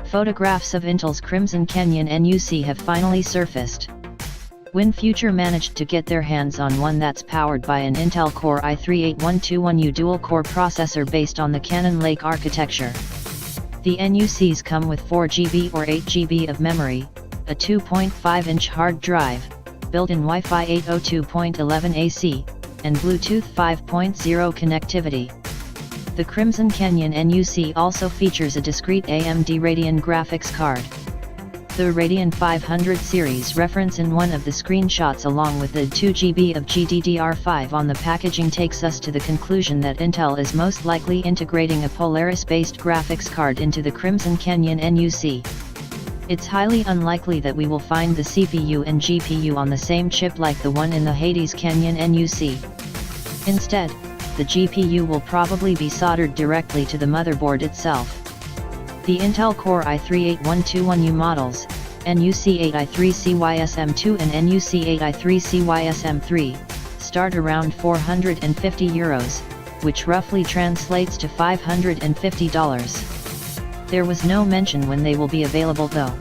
Photographs of Intel's Crimson Canyon NUC have finally surfaced. WinFuture managed to get their hands on one that's powered by an Intel Core i3-8121U dual-core processor based on the Cannon Lake architecture. The NUCs come with 4GB or 8GB of memory, a 2.5-inch hard drive, built-in Wi-Fi 802.11 AC, and Bluetooth 5.0 connectivity. The Crimson Canyon NUC also features a discrete AMD Radeon graphics card. The Radeon 500 series reference in one of the screenshots along with the 2GB of GDDR5 on the packaging takes us to the conclusion that Intel is most likely integrating a Polaris-based graphics card into the Crimson Canyon NUC. It's highly unlikely that we will find the CPU and GPU on the same chip like the one in the Hades Canyon NUC. Instead, the GPU will probably be soldered directly to the motherboard itself. The Intel Core i3-8121U models, NUC8I3CYSM2 and NUC8I3CYSM3, start around €450, which roughly translates to $550. There was no mention when they will be available though.